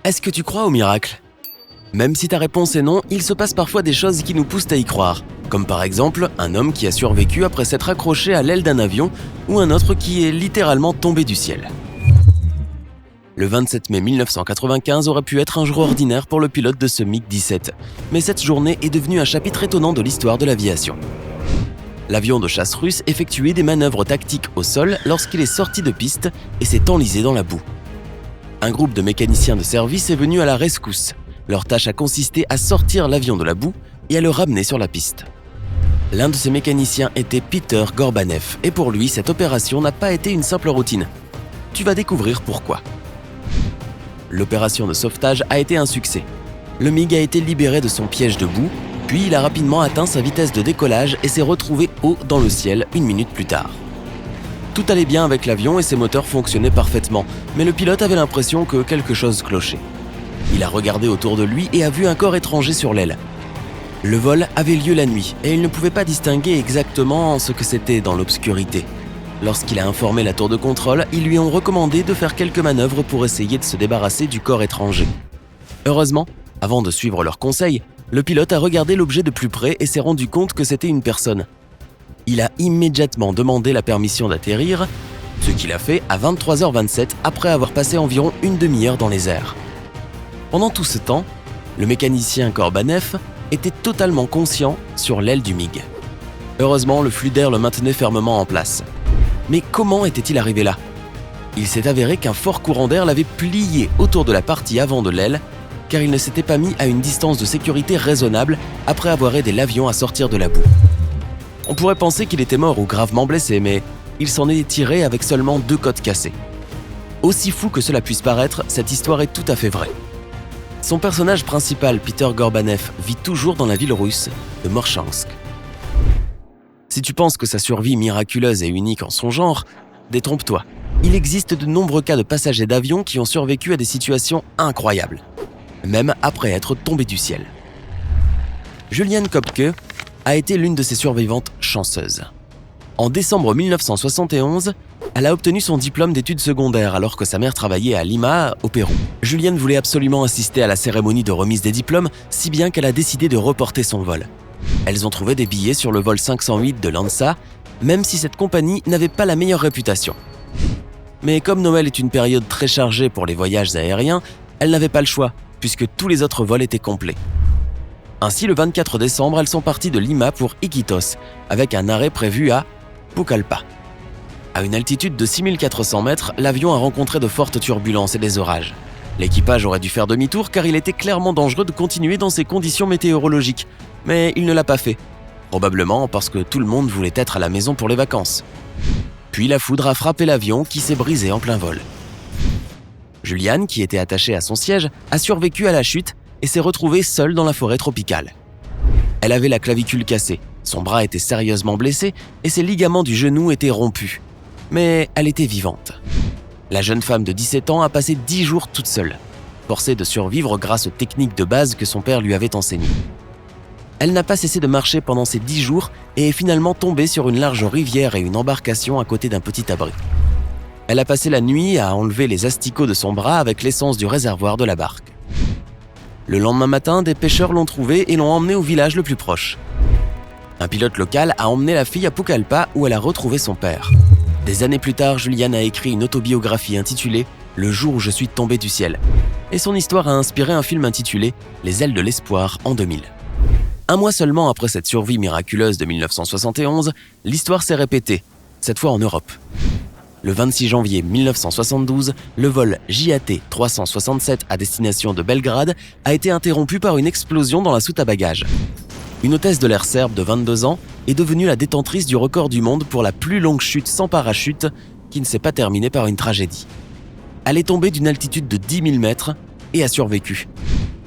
Est-ce que tu crois au miracle ? Même si ta réponse est non, il se passe parfois des choses qui nous poussent à y croire. Comme par exemple, un homme qui a survécu après s'être accroché à l'aile d'un avion ou un autre qui est littéralement tombé du ciel. Le 27 mai 1995 aurait pu être un jour ordinaire pour le pilote de ce MiG-17, mais cette journée est devenue un chapitre étonnant de l'histoire de l'aviation. L'avion de chasse russe effectuait des manœuvres tactiques au sol lorsqu'il est sorti de piste et s'est enlisé dans la boue. Un groupe de mécaniciens de service est venu à la rescousse. Leur tâche a consisté à sortir l'avion de la boue et à le ramener sur la piste. L'un de ces mécaniciens était Peter Gorbanev, et pour lui, cette opération n'a pas été une simple routine. Tu vas découvrir pourquoi. L'opération de sauvetage a été un succès. Le MiG a été libéré de son piège de boue, puis il a rapidement atteint sa vitesse de décollage et s'est retrouvé haut dans le ciel une minute plus tard. Tout allait bien avec l'avion et ses moteurs fonctionnaient parfaitement, mais le pilote avait l'impression que quelque chose clochait. Il a regardé autour de lui et a vu un corps étranger sur l'aile. Le vol avait lieu la nuit et il ne pouvait pas distinguer exactement ce que c'était dans l'obscurité. Lorsqu'il a informé la tour de contrôle, ils lui ont recommandé de faire quelques manœuvres pour essayer de se débarrasser du corps étranger. Heureusement, avant de suivre leurs conseils, le pilote a regardé l'objet de plus près et s'est rendu compte que c'était une personne. Il a immédiatement demandé la permission d'atterrir, ce qu'il a fait à 23h27 après avoir passé environ une demi-heure dans les airs. Pendant tout ce temps, le mécanicien Gorbanev était totalement conscient sur l'aile du MiG. Heureusement, le flux d'air le maintenait fermement en place. Mais comment était-il arrivé là ? Il s'est avéré qu'un fort courant d'air l'avait plié autour de la partie avant de l'aile, car il ne s'était pas mis à une distance de sécurité raisonnable après avoir aidé l'avion à sortir de la boue. On pourrait penser qu'il était mort ou gravement blessé, mais il s'en est tiré avec seulement 2 côtes cassées. Aussi fou que cela puisse paraître, cette histoire est tout à fait vraie. Son personnage principal, Peter Gorbanev, vit toujours dans la ville russe de Morchansk. Si tu penses que sa survie miraculeuse est unique en son genre, détrompe-toi. Il existe de nombreux cas de passagers d'avion qui ont survécu à des situations incroyables, même après être tombés du ciel. Juliane Kopke a été l'une de ces survivantes chanceuses. En décembre 1971, elle a obtenu son diplôme d'études secondaires alors que sa mère travaillait à Lima, au Pérou. Juliane voulait absolument assister à la cérémonie de remise des diplômes, si bien qu'elle a décidé de reporter son vol. Elles ont trouvé des billets sur le vol 508 de l'ANSA, même si cette compagnie n'avait pas la meilleure réputation. Mais comme Noël est une période très chargée pour les voyages aériens, elle n'avait pas le choix, puisque tous les autres vols étaient complets. Ainsi, le 24 décembre, elles sont parties de Lima pour Iquitos, avec un arrêt prévu à Pucallpa. À une altitude de 6400 mètres, l'avion a rencontré de fortes turbulences et des orages. L'équipage aurait dû faire demi-tour car il était clairement dangereux de continuer dans ces conditions météorologiques, mais il ne l'a pas fait, probablement parce que tout le monde voulait être à la maison pour les vacances. Puis la foudre a frappé l'avion qui s'est brisé en plein vol. Juliane, qui était attachée à son siège, a survécu à la chute et s'est retrouvée seule dans la forêt tropicale. Elle avait la clavicule cassée, son bras était sérieusement blessé et ses ligaments du genou étaient rompus. Mais elle était vivante. La jeune femme de 17 ans a passé 10 jours toute seule, forcée de survivre grâce aux techniques de base que son père lui avait enseignées. Elle n'a pas cessé de marcher pendant ces 10 jours et est finalement tombée sur une large rivière et une embarcation à côté d'un petit abri. Elle a passé la nuit à enlever les asticots de son bras avec l'essence du réservoir de la barque. Le lendemain matin, des pêcheurs l'ont trouvée et l'ont emmenée au village le plus proche. Un pilote local a emmené la fille à Pucallpa où elle a retrouvé son père. Des années plus tard, Juliane a écrit une autobiographie intitulée « Le jour où je suis tombée du ciel » et son histoire a inspiré un film intitulé « Les ailes de l'espoir » en 2000. Un mois seulement après cette survie miraculeuse de 1971, l'histoire s'est répétée, cette fois en Europe. Le 26 janvier 1972, le vol JAT 367 à destination de Belgrade a été interrompu par une explosion dans la soute à bagages. Une hôtesse de l'air serbe de 22 ans est devenue la détentrice du record du monde pour la plus longue chute sans parachute qui ne s'est pas terminée par une tragédie. Elle est tombée d'une altitude de 10 000 mètres et a survécu.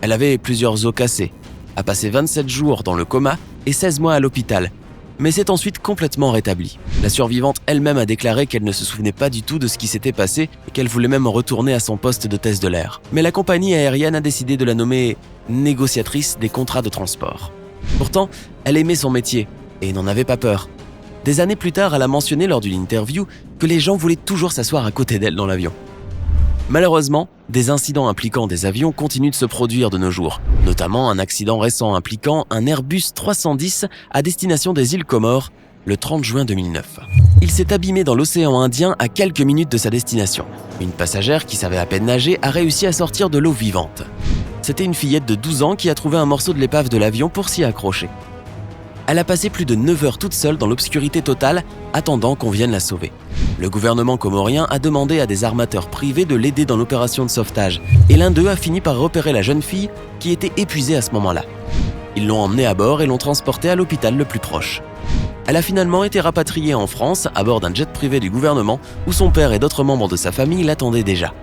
Elle avait plusieurs os cassés, a passé 27 jours dans le coma et 16 mois à l'hôpital, mais s'est ensuite complètement rétablie. La survivante elle-même a déclaré qu'elle ne se souvenait pas du tout de ce qui s'était passé et qu'elle voulait même retourner à son poste d'hôtesse de l'air. Mais la compagnie aérienne a décidé de la nommer négociatrice des contrats de transport. Pourtant, elle aimait son métier et n'en avait pas peur. Des années plus tard, elle a mentionné lors d'une interview que les gens voulaient toujours s'asseoir à côté d'elle dans l'avion. Malheureusement, des incidents impliquant des avions continuent de se produire de nos jours, notamment un accident récent impliquant un Airbus 310 à destination des îles Comores le 30 juin 2009. Il s'est abîmé dans l'océan Indien à quelques minutes de sa destination. Une passagère qui savait à peine nager a réussi à sortir de l'eau vivante. C'était une fillette de 12 ans qui a trouvé un morceau de l'épave de l'avion pour s'y accrocher. Elle a passé plus de 9 heures toute seule dans l'obscurité totale, attendant qu'on vienne la sauver. Le gouvernement comorien a demandé à des armateurs privés de l'aider dans l'opération de sauvetage, et l'un d'eux a fini par repérer la jeune fille qui était épuisée à ce moment-là. Ils l'ont emmenée à bord et l'ont transportée à l'hôpital le plus proche. Elle a finalement été rapatriée en France à bord d'un jet privé du gouvernement où son père et d'autres membres de sa famille l'attendaient déjà.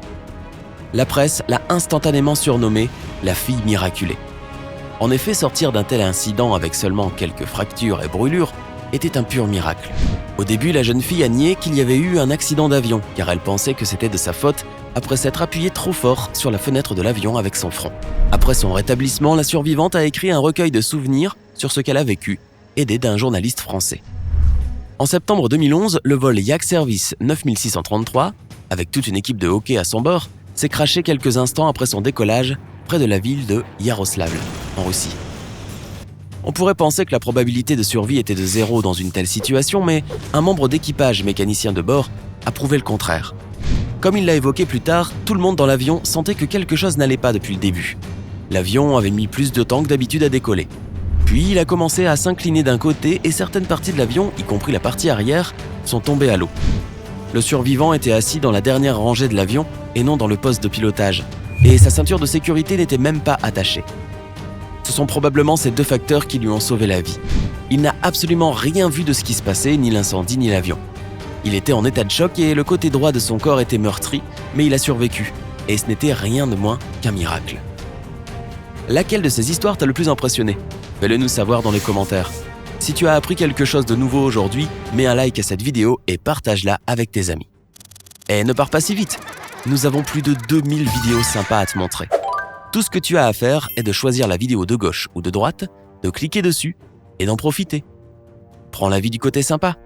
La presse l'a instantanément surnommée la fille miraculée. En effet, sortir d'un tel incident avec seulement quelques fractures et brûlures était un pur miracle. Au début, la jeune fille a nié qu'il y avait eu un accident d'avion, car elle pensait que c'était de sa faute après s'être appuyée trop fort sur la fenêtre de l'avion avec son front. Après son rétablissement, la survivante a écrit un recueil de souvenirs sur ce qu'elle a vécu, aidée d'un journaliste français. En septembre 2011, le vol Yak Service 9633, avec toute une équipe de hockey à son bord, s'est crashé quelques instants après son décollage près de la ville de Yaroslavl, en Russie. On pourrait penser que la probabilité de survie était de 0 dans une telle situation, mais un membre d'équipage mécanicien de bord a prouvé le contraire. Comme il l'a évoqué plus tard, tout le monde dans l'avion sentait que quelque chose n'allait pas depuis le début. L'avion avait mis plus de temps que d'habitude à décoller. Puis il a commencé à s'incliner d'un côté et certaines parties de l'avion, y compris la partie arrière, sont tombées à l'eau. Le survivant était assis dans la dernière rangée de l'avion et non dans le poste de pilotage, et sa ceinture de sécurité n'était même pas attachée. Ce sont probablement ces deux facteurs qui lui ont sauvé la vie. Il n'a absolument rien vu de ce qui se passait, ni l'incendie ni l'avion. Il était en état de choc et le côté droit de son corps était meurtri, mais il a survécu, et ce n'était rien de moins qu'un miracle. Laquelle de ces histoires t'a le plus impressionné ? Fais-le nous savoir dans les commentaires. Si tu as appris quelque chose de nouveau aujourd'hui, mets un like à cette vidéo et partage-la avec tes amis. Et ne pars pas si vite, nous avons plus de 2000 vidéos sympas à te montrer. Tout ce que tu as à faire est de choisir la vidéo de gauche ou de droite, de cliquer dessus et d'en profiter. Prends la vie du côté sympa.